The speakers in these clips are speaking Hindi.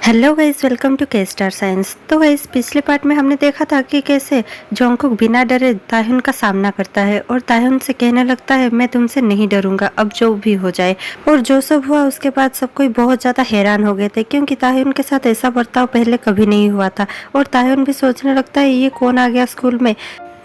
हेलो गाइस, वेलकम टू के स्टार साइंस। तो गाइस, पिछले पार्ट में हमने देखा था कि कैसे जोंगकुक बिना डरे ताह्युन का सामना करता है और ताह्युन से कहने लगता है मैं तुमसे नहीं डरूंगा, अब जो भी हो जाए। और जो सब हुआ उसके बाद सब कोई बहुत ज़्यादा हैरान हो गए थे, क्योंकि ताह्युन के साथ ऐसा बर्ताव पहले कभी नहीं हुआ था। और ताह्युन भी सोचने लगता है ये कौन आ गया स्कूल में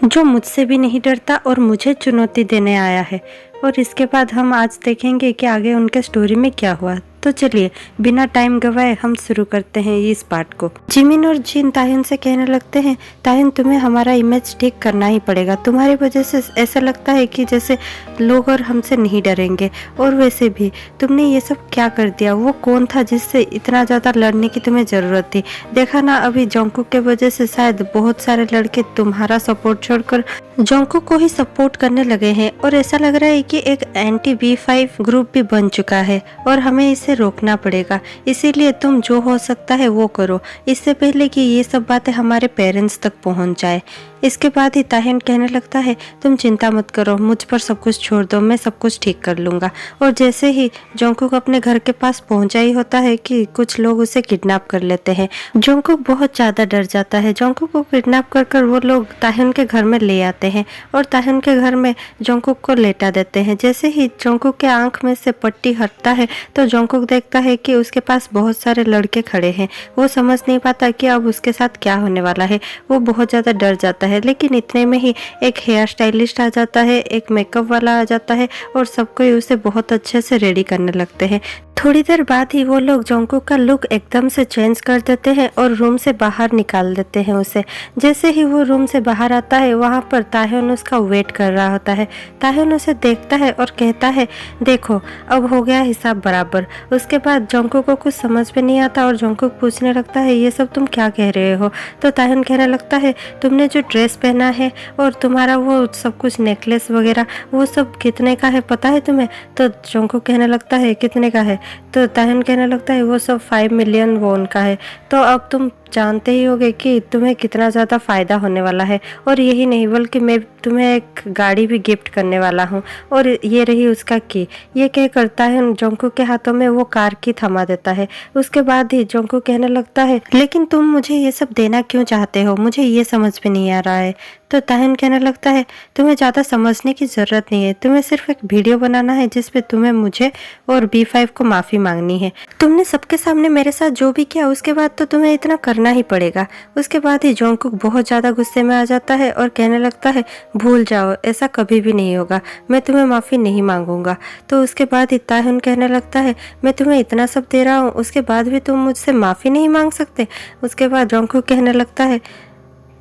जो मुझसे भी नहीं डरता और मुझे चुनौती देने आया है। और इसके बाद हम आज देखेंगे कि आगे उनके स्टोरी में क्या हुआ। तो चलिए बिना टाइम गवाए हम शुरू करते हैं इस पार्ट को। जिमिन और जिन ताह्युन से कहने लगते हैं ताह्युन तुम्हें हमारा इमेज ठीक करना ही पड़ेगा, तुम्हारी वजह से ऐसा लगता है कि जैसे लोग और हमसे नहीं डरेंगे। और वैसे भी तुमने ये सब क्या कर दिया, वो कौन था जिससे इतना ज़्यादा लड़ने की तुम्हें ज़रूरत थी। देखा ना अभी जोंगकुक के वजह से शायद बहुत सारे लड़के तुम्हारा सपोर्ट छोड़कर जोंगकुक को ही सपोर्ट करने लगे हैं। और ऐसा लग रहा है कि एक एंटी B5 ग्रुप भी बन चुका है और हमें इसे रोकना पड़ेगा। इसीलिए तुम जो हो सकता है वो करो, इससे पहले कि ये सब बातें हमारे पेरेंट्स तक पहुंच जाए। इसके बाद ही ताह्युन कहने लगता है तुम चिंता मत करो, मुझ पर सब कुछ छोड़ दो, मैं सब कुछ ठीक कर लूँगा। और जैसे ही जोंगकुक अपने घर के पास पहुंचा ही होता है कि कुछ लोग उसे किडनैप कर लेते हैं। जोंगकुक बहुत ज़्यादा डर जाता है। जोंगकुक को किडनैप कर वो लोग ताह्युन के घर में ले आते हैं और ताह्युन के घर में जोंगकुक को लेटा देते हैं। जैसे ही जोंगकुक के आँख में से पट्टी हटता है तो जोंगकुक देखता है कि उसके पास बहुत सारे लड़के खड़े हैं। वो समझ नहीं पाता कि अब उसके साथ क्या होने वाला है। वो बहुत ज़्यादा डर जाता है, लेकिन इतने में ही एक हेयर स्टाइलिस्ट आ जाता है, एक मेकअप वाला आ जाता है और सब कोई उसे बहुत अच्छे से रेडी करने लगते हैं। थोड़ी देर बाद ही वो लोग जोंगकुक का लुक एकदम से चेंज कर देते हैं और रूम से बाहर निकाल देते हैं उसे। जैसे ही वो रूम से बाहर आता है वहाँ पर ताह्युन उसका वेट कर रहा होता है। ताह्युन उसे देखता है और कहता है देखो अब हो गया हिसाब बराबर। उसके बाद जोंगकुक को कुछ समझ में नहीं आता और जोंगकुक पूछने लगता है ये सब तुम क्या कह रहे हो। तो ताह्युन कहने लगता है तुमने जो ड्रेस पहना है और तुम्हारा वो सब कुछ नेकलेस वगैरह वो सब कितने का है पता है तुम्हें। तो जोंगकुक कहने लगता है कितने का है। तो ताह्युन कहने लगता है वो सब 5 मिलियन वॉन का है। तो अब तुम जानते ही होगे कि तुम्हें कितना ज़्यादा फ़ायदा होने वाला है। और यही नहीं बल्कि मैं तुम्हें एक गाड़ी भी गिफ्ट करने वाला हूँ और ये रही उसका की। ये कह करता है जोंगकुक के हाथों में वो कार की थमा देता है। उसके बाद ही जोंगकुक कहने लगता है लेकिन तुम मुझे ये सब देना क्यों चाहते हो, मुझे ये समझ में नहीं आ रहा है। तो ताह्युन कहने लगता है तुम्हें ज़्यादा समझने की ज़रूरत नहीं है, तुम्हें सिर्फ एक वीडियो बनाना है जिसपे तुम्हें मुझे और B5 को माफ़ी मांगनी है। तुमने सबके सामने मेरे साथ जो भी किया उसके बाद तो तुम्हें इतना करना ही पड़ेगा। उसके बाद ही जोंगकुक बहुत ज़्यादा गुस्से में आ जाता है और कहने लगता है भूल जाओ, ऐसा कभी भी नहीं होगा, मैं तुम्हें माफ़ी नहीं मांगूंगा। तो उसके बाद ही ताह्युन कहने लगता है मैं तुम्हें इतना सब दे रहा हूँ उसके बाद भी तुम मुझसे माफ़ी नहीं मांग सकते। उसके बाद जोंगकुक कहने लगता है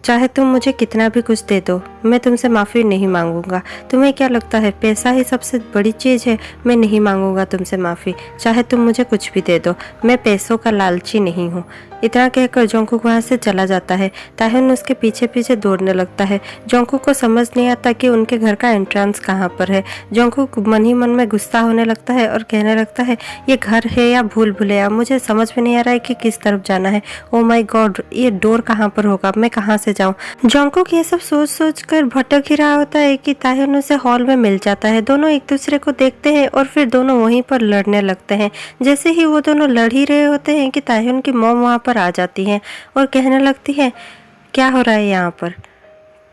चाहे तुम मुझे कितना भी कुछ दे दो मैं तुमसे माफ़ी नहीं मांगूंगा। तुम्हें क्या लगता है पैसा ही सबसे बड़ी चीज़ है, मैं नहीं मांगूंगा तुमसे माफ़ी, चाहे तुम मुझे कुछ भी दे दो, मैं पैसों का लालची नहीं हूँ। इतना कहकर जोंगकुक वहाँ से चला जाता है। ताह्युन उसके पीछे पीछे दौड़ने लगता है। जोंगकुक को समझ नहीं आता कि उनके घर का एंट्रेंस कहाँ पर है। जोंगकुक मन ही मन में गुस्सा होने लगता है और कहने लगता है ये घर है या भूल भुलैया, मुझे समझ में नहीं आ रहा है कि किस तरफ जाना है। ओ माय गॉड, ये डोर कहाँ पर होगा, मैं कहाँ से जाऊँ। जोंगकुक ये सब सोच सोच कर भटक ही रहा होता है कि ताह्युन उसे हॉल में मिल जाता है। दोनों एक दूसरे को देखते हैं और फिर दोनों वहीं पर लड़ने लगते हैं। जैसे ही वो दोनों लड़ ही रहे होते हैं कि ताह्युन की मॉम वहाँ पर आ जाती है और कहने लगती है क्या हो रहा है यहाँ पर।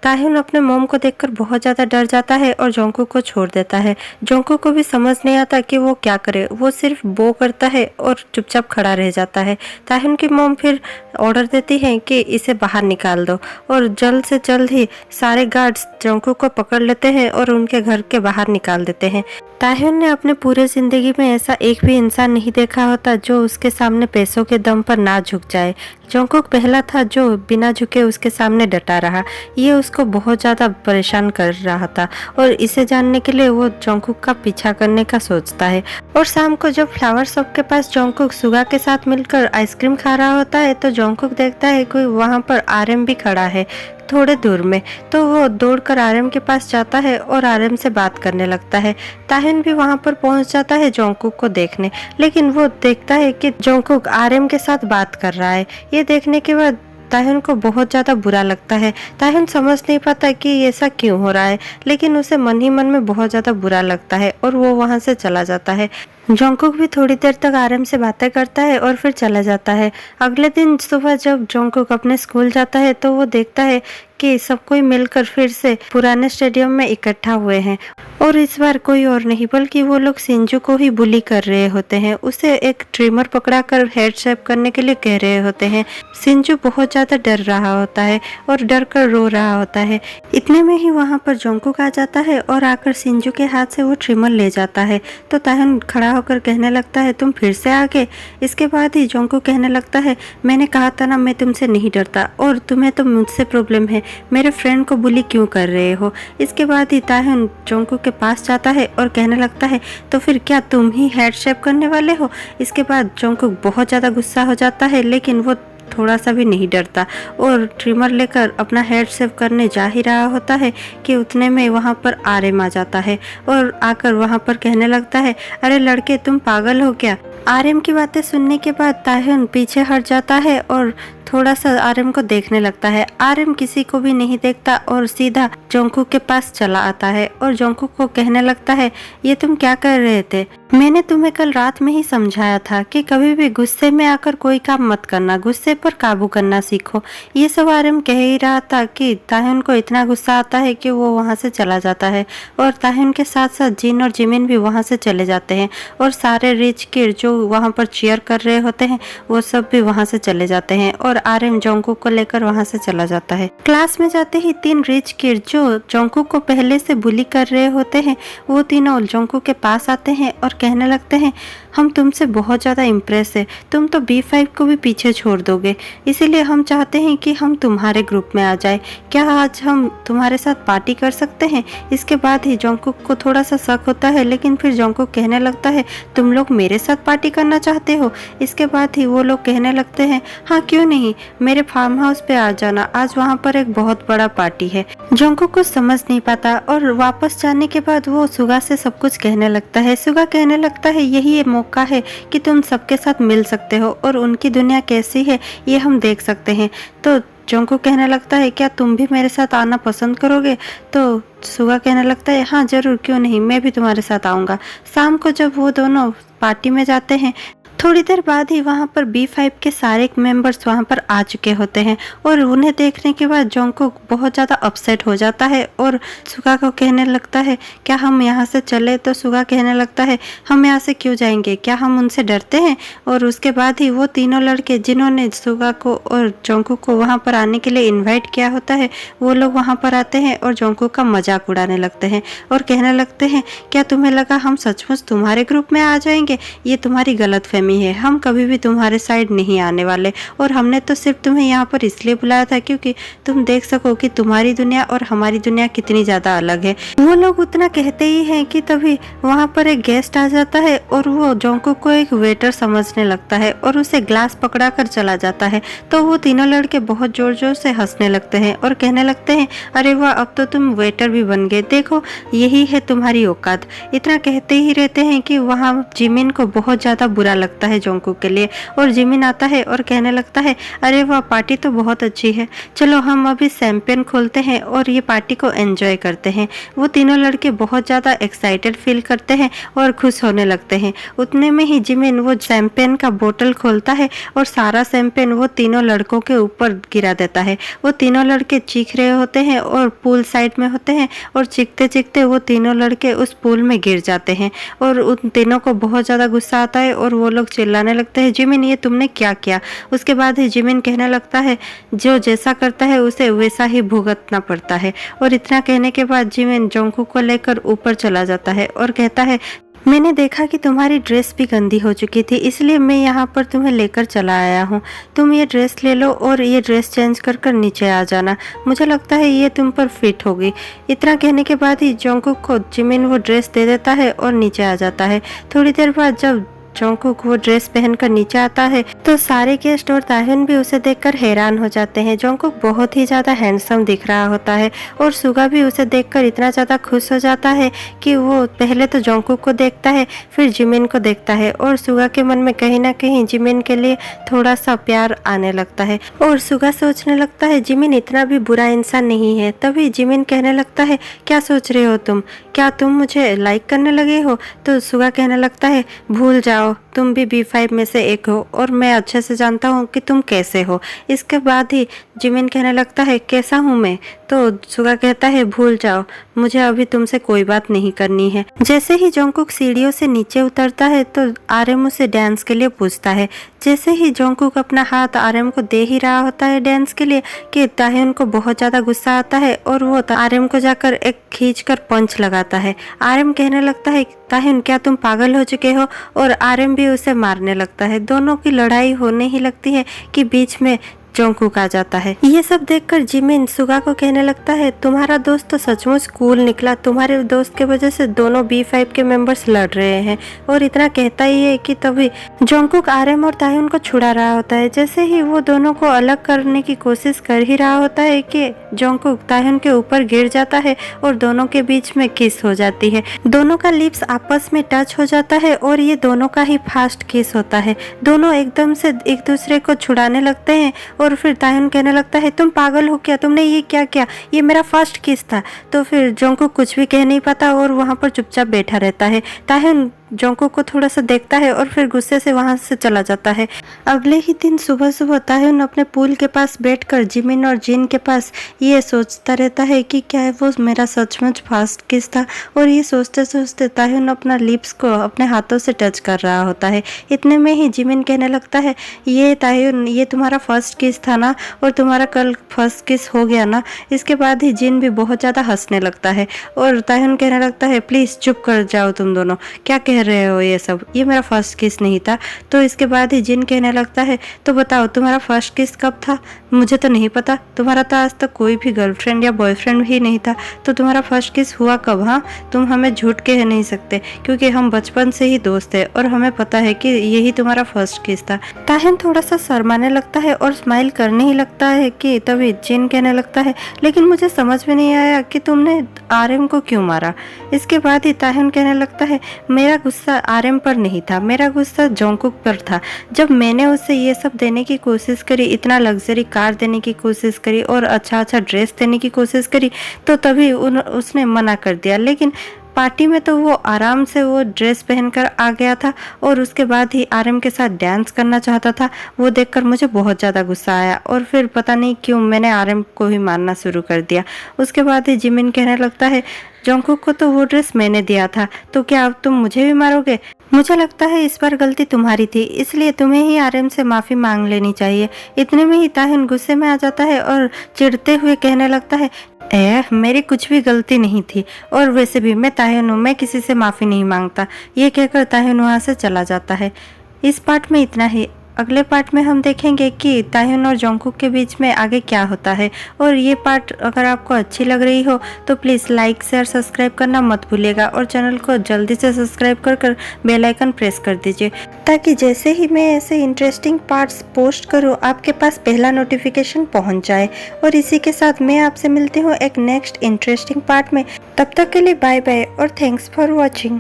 ताह्युन अपने मॉम को देखकर बहुत ज़्यादा डर जाता है और जोंगकुक को छोड़ देता है। जोंगकुक को भी समझ नहीं आता कि वो क्या करे, वो सिर्फ बो करता है और चुपचाप खड़ा रह जाता है। ताह्युन की मॉम फिर ऑर्डर देती है कि इसे बाहर निकाल दो और जल्द से जल्द ही सारे गार्ड्स जोंगकुक को पकड़ लेते हैं और उनके घर के बाहर निकाल देते हैं। ताह्युन ने अपने पूरे ज़िंदगी में ऐसा एक भी इंसान नहीं देखा होता जो उसके सामने पैसों के दम पर ना झुक जाए। जोंगकुक पहला था जो बिना झुके उसके सामने डटा रहा। ये उसको बहुत ज़्यादा परेशान कर रहा था और इसे जानने के लिए वो जोंगकुक का पीछा करने का सोचता है। और शाम को जब फ्लावर शॉप के पास जोंगकुक सुगा के साथ मिलकर आइसक्रीम खा रहा होता है तो जोंगकुक देखता है कोई वहाँ पर RM भी खड़ा है थोड़े दूर में। तो वो दौड़कर RM के पास जाता है और RM से बात करने लगता है। ताह्युन भी वहाँ पर पहुँच जाता है जोंगकुक को देखने, लेकिन वो देखता है कि जोंगकुक RM के साथ बात कर रहा है। ये देखने के बाद ताह्युन को बहुत ज़्यादा बुरा लगता है। ताह्युन समझ नहीं पाता कि ऐसा क्यों हो रहा है, लेकिन उसे मन ही मन में बहुत ज़्यादा बुरा लगता है और वो वहाँ से चला जाता है। जोंगकुक भी थोड़ी देर तक आराम से बातें करता है और फिर चला जाता है। अगले दिन सुबह जब जोंगकुक अपने स्कूल जाता है तो वो देखता है कि सब कोई मिलकर फिर से पुराने स्टेडियम में इकट्ठा हुए हैं और इस बार कोई और नहीं बल्कि वो लोग सिंजू को ही बुली कर रहे होते हैं। उसे एक ट्रिमर पकड़ाकर हेड शेप करने के लिए कह रहे होते हैं। सिंजू बहुत ज्यादा डर रहा होता है और डर कर रो रहा होता है। इतने में ही वहाँ पर जोंगकुक आ जाता है और आकर सिंजू के हाथ से वो ट्रिमर ले जाता है। तो ताह्युन खड़ा होकर कहने लगता है, तुम फिर से आ गए। इसके बाद ही जोंगकुक कहने लगता है, मैंने कहा था ना मैं तुमसे नहीं डरता और तुम्हें तो मुझसे प्रॉब्लम है, मेरे फ्रेंड को बुली क्यों कर रहे हो। इसके बाद ही ताह्युन जोंगकुक के पास जाता है और कहने लगता है, तो फिर क्या तुम ही हेड शेप करने वाले हो। इसके बाद जोंगकुक बहुत ज़्यादा गुस्सा हो जाता है लेकिन वो थोड़ा सा भी नहीं डरता और ट्रिमर लेकर अपना हेड शेप करने जा ही रहा होता है कि उतने में वहाँ पर आर्यन आ जाता है और आकर वहाँ पर कहने लगता है, अरे लड़के तुम पागल हो क्या। आर्यन की बातें सुनने के बाद ताह्युन पीछे हट जाता है और थोड़ा सा आर्यन को देखने लगता है। आर्यन किसी को भी नहीं देखता और सीधा जोंगकुक के पास चला आता है और जोंगकुक को कहने लगता है, ये तुम क्या कर रहे थे। मैंने तुम्हें कल रात में ही समझाया था कि कभी भी गुस्से में आकर कोई काम मत करना, गुस्से पर काबू करना सीखो। ये सब आर्यन कह ही रहा था कि ताह्युन को इतना गुस्सा आता है कि वो वहाँ से चला जाता है और ताह्युन के साथ साथ जिन और जिमिन भी वहाँ से चले जाते हैं और सारे रिच किड जो वहाँ पर चीयर कर रहे होते हैं वो सब भी वहाँ से चले जाते हैं और आर्यन जोंगकुक को लेकर वहाँ से चला जाता है। क्लास में जाते ही 3 रिच किड जो जोंगकुक को पहले से बुली कर रहे होते हैं वो तीनों जोंगकुक के पास आते हैं और कहने लगते हैं, हम तुमसे बहुत ज़्यादा इम्प्रेस है, तुम तो B5 को भी पीछे छोड़ दोगे, इसीलिए हम चाहते हैं कि हम तुम्हारे ग्रुप में आ जाए। क्या आज हम तुम्हारे साथ पार्टी कर सकते हैं। इसके बाद ही जोंगकुक को थोड़ा सा शक होता है लेकिन फिर जोंगकुक कहने लगता है, तुम लोग मेरे साथ पार्टी करना चाहते हो। इसके बाद ही वो लोग कहने लगते हैं, हाँ क्यों नहीं, मेरे फार्म हाउस पे आ जाना, आज वहाँ पर एक बहुत बड़ा पार्टी है। जोंगकुक कुछ समझ नहीं पाता और वापस जाने के बाद वो सुगा से सब कुछ कहने लगता है। सुगा कहने लगता है, यही मौका है कि तुम सबके साथ मिल सकते हो और उनकी दुनिया कैसी है ये हम देख सकते हैं। तो जोंगकुक कहने लगता है, क्या तुम भी मेरे साथ आना पसंद करोगे। तो सुगा कहने लगता है, हाँ जरूर, क्यों नहीं, मैं भी तुम्हारे साथ आऊँगा। शाम को जब वो दोनों पार्टी में जाते हैं थोड़ी देर बाद ही वहाँ पर B5 के सारे मेंबर्स वहाँ पर आ चुके होते हैं और उन्हें देखने के बाद जोंगकुक बहुत ज़्यादा अपसेट हो जाता है और सुगा को कहने लगता है, क्या हम यहाँ से चले। तो सुगा कहने लगता है, हम यहाँ से क्यों जाएंगे, क्या हम उनसे डरते हैं। और उसके बाद ही वो तीनों लड़के जिन्होंने सुगा को और जोंगकुक को वहाँ पर आने के लिए इन्वाइट किया होता है वो लोग वहाँ पर आते हैं और जोंगकुक का मजाक उड़ाने लगते हैं और कहने लगते हैं, क्या तुम्हें लगा हम सचमुच तुम्हारे ग्रुप में आ जाएंगे, ये तुम्हारी गलतफहमी है, हम कभी भी तुम्हारे साइड नहीं आने वाले और हमने तो सिर्फ तुम्हें यहाँ पर इसलिए बुलाया था क्योंकि तुम देख सको कि तुम्हारी दुनिया और हमारी दुनिया कितनी ज्यादा अलग है। वो लोग उतना कहते ही हैं कि तभी वहाँ पर एक गेस्ट आ जाता है और वो जोंगकुक को एक वेटर समझने लगता है और उसे ग्लास पकड़ा कर चला जाता है। तो वो तीनों लड़के बहुत जोर जोर से हंसने लगते हैं और कहने लगते हैं, अरे वाह, अब तो तुम वेटर भी बन गए, देखो यही है तुम्हारी औकात। इतना कहते ही रहते हैं कि वहाँ जिमिन को बहुत ज्यादा बुरा लगता है जोंगकुक के लिए और जिमिन आता है और कहने लगता है, अरे वाह, पार्टी तो बहुत अच्छी है, चलो हम अभी शैंपेन खोलते हैं और ये पार्टी को एंजॉय करते हैं। वो तीनों लड़के बहुत ज़्यादा एक्साइटेड फील करते हैं और खुश होने लगते हैं। उतने में ही जिमिन वो शैंपेन का बोतल खोलता है और सारा शैंपेन वो तीनों लड़कों के ऊपर गिरा देता है। वो तीनों लड़के चीख रहे होते हैं और पूल साइड में होते हैं और चीखते चीखते वो तीनों लड़के उस पूल में गिर जाते हैं और उन तीनों को बहुत ज़्यादा गुस्सा आता है और वो लोग चिल्लाने लगते हैं, जिमिन ये तुमने क्या किया। उसके बाद ही जिमिन कहने लगता है, जो जैसा करता है उसे वैसा ही भुगतना पड़ता है। और इतना कहने के बाद जिमिन जोंगकुक को लेकर ऊपर चला जाता है और कहता है, मैंने देखा कि तुम्हारी ड्रेस भी गंदी हो चुकी थी, इसलिए मैं यहाँ पर तुम्हें लेकर चला आया हूँ। तुम ये ड्रेस ले लो और ये ड्रेस चेंज कर कर नीचे आ जाना, मुझे लगता है ये तुम पर फिट होगी। इतना कहने के बाद ही जोंगकुक को जिमिन वो ड्रेस दे देता है और नीचे आ जाता है। थोड़ी देर बाद जब जोंगकुक वो ड्रेस पहनकर नीचे आता है तो सारे गेस्ट और ताह्युन भी उसे देखकर हैरान हो जाते हैं। जोंगकुक बहुत ही ज्यादा हैंडसम दिख रहा होता है और सुगा भी उसे देखकर इतना ज्यादा खुश हो जाता है कि वो पहले तो जोंगकुक को देखता है, फिर जिमिन को देखता है और सुगा के मन में कहीं ना कहीं जिमिन के लिए थोड़ा सा प्यार आने लगता है और सुगा सोचने लगता है जिमिन इतना भी बुरा इंसान नहीं है। तभी जिमिन कहने लगता है क्या सोच रहे हो तुम, क्या तुम मुझे लाइक करने लगे हो? तो सुगा कहने लगता है भूल जाओ, तुम भी B5 में से एक हो और मैं अच्छे से जानता हूँ कि तुम कैसे हो। इसके बाद ही जिमिन कहने लगता है कैसा हूँ मैं? तो सुगा कहता है भूल जाओ, मुझे अभी तुमसे कोई बात नहीं करनी है। जैसे ही जोंगकुक सीढ़ियों से नीचे उतरता है तो RM उसे डांस के लिए पूछता है। जैसे ही जोंगकुक अपना हाथ RM को दे ही रहा होता है डांस के लिए कि ताह्युन को बहुत ज्यादा गुस्सा आता है और वो RM को जाकर एक खींचकर पंच लगाता है। RM कहने लगता है ताह्युन क्या तुम पागल हो चुके हो? और RM भी उसे मारने लगता है। दोनों की लड़ाई होने ही लगती है कि बीच में जोंगकुक आ जाता है। ये सब देखकर जिमिन सुगा को कहने लगता है तुम्हारा दोस्त तो सचमुच कूल निकला, तुम्हारे दोस्त के वजह से दोनों B5 के मेंबर्स लड़ रहे हैं। और इतना कहता ही है कि तभी जोंगकुक RM और ताह्युन को छुड़ा रहा होता है। जैसे ही वो दोनों को अलग करने की कोशिश कर ही रहा होता है कि जोंगकुक ताह्युन के ऊपर गिर जाता है और दोनों के बीच में किस हो जाती है। दोनों का लिप्स आपस में टच हो जाता है और ये दोनों का ही फास्ट किस होता है। दोनों एकदम से एक दूसरे को छुड़ाने लगते हैं और फिर ताह्युन कहने लगता है तुम पागल हो क्या, तुमने ये क्या किया, ये मेरा फर्स्ट किस था। तो फिर जोंगकुक कुछ भी कह नहीं पाता और वहाँ पर चुपचाप बैठा रहता है। ताह्युन जोंगकुक को थोड़ा सा देखता है और फिर गुस्से से वहां से चला जाता है। अगले ही दिन सुबह सुबह ताह्युन अपने पूल के पास बैठकर जिमिन और जिन के पास ये सोचता रहता है कि क्या वो मेरा सचमुच फर्स्ट किस था। और ये सोचते सोचते ताह्युन अपना लिप्स को अपने हाथों से टच कर रहा होता है। इतने में ही जिमिन कहने लगता है ये ताह्युन ये तुम्हारा फर्स्ट किस था ना, और तुम्हारा कल फर्स्ट किस हो गया ना। इसके बाद ही जिन भी बहुत ज्यादा हंसने लगता है और ताह्युन कहने लगता है प्लीज चुप कर जाओ तुम दोनों, क्या कह रहे हो ये सब, ये मेरा फर्स्ट किस नहीं था। तो इसके बाद ही जिन कहने लगता है तो बताओ तुम्हारा फर्स्ट किस कब था? मुझे तो नहीं पता, तुम्हारा तो आज तक कोई भी गर्लफ्रेंड या बॉयफ्रेंड ही नहीं था, तो तुम्हारा फर्स्ट किस हुआ कब? हाँ, तुम हमें झूठ कह नहीं सकते क्योंकि हम बचपन से ही दोस्त है और हमें पता है कि यही तुम्हारा फर्स्ट किस था। ताह्युन थोड़ा सा शर्माने लगता है और स्माइल करने ही लगता है कि तभी जिन कहने लगता है लेकिन मुझे समझ में नहीं आया कि तुमने RM को क्यों मारा। इसके बाद ही ताह्युन कहने लगता है मेरा गुस्सा RM पर नहीं था, मेरा गुस्सा जोंगकुक पर था। जब मैंने उसे ये सब देने की कोशिश करी, इतना लग्जरी कार देने की कोशिश करी और अच्छा अच्छा ड्रेस देने की कोशिश करी तो तभी उसने मना कर दिया। लेकिन पार्टी में तो वो आराम से वो ड्रेस पहनकर आ गया था और उसके बाद ही RM के साथ डांस करना चाहता था। वो देखकर मुझे बहुत ज़्यादा गुस्सा आया और फिर पता नहीं क्यों मैंने RM को ही मारना शुरू कर दिया। उसके बाद ही जिमिन कहने लगता है जोंगकुक को तो वो ड्रेस मैंने दिया था, तो क्या अब तुम मुझे भी मारोगे? मुझे लगता है इस बार गलती तुम्हारी थी, इसलिए तुम्हें ही RM से माफ़ी मांग लेनी चाहिए। इतने में ही ताह्युन गुस्से में आ जाता है और चिढ़ते हुए कहने लगता है मेरी कुछ भी गलती नहीं थी और वैसे भी मैं ताह्युन हूँ, मैं किसी से माफ़ी नहीं मांगता। ये कहकर ताह्युन वहाँ से चला जाता है। इस पार्ट में इतना ही। अगले पार्ट में हम देखेंगे कि ताह्युन और जोंगकुक के बीच में आगे क्या होता है। और ये पार्ट अगर आपको अच्छी लग रही हो तो प्लीज़ लाइक शेयर सब्सक्राइब करना मत भूलिएगा और चैनल को जल्दी से सब्सक्राइब कर बेल आइकन प्रेस कर दीजिए ताकि जैसे ही मैं ऐसे इंटरेस्टिंग पार्ट्स पोस्ट करूँ आपके पास पहला नोटिफिकेशन पहुँच जाए। और इसी के साथ मैं आपसे मिलती हूँ एक नेक्स्ट इंटरेस्टिंग पार्ट में। तब तक के लिए बाय बाय और थैंक्स फॉर वॉचिंग।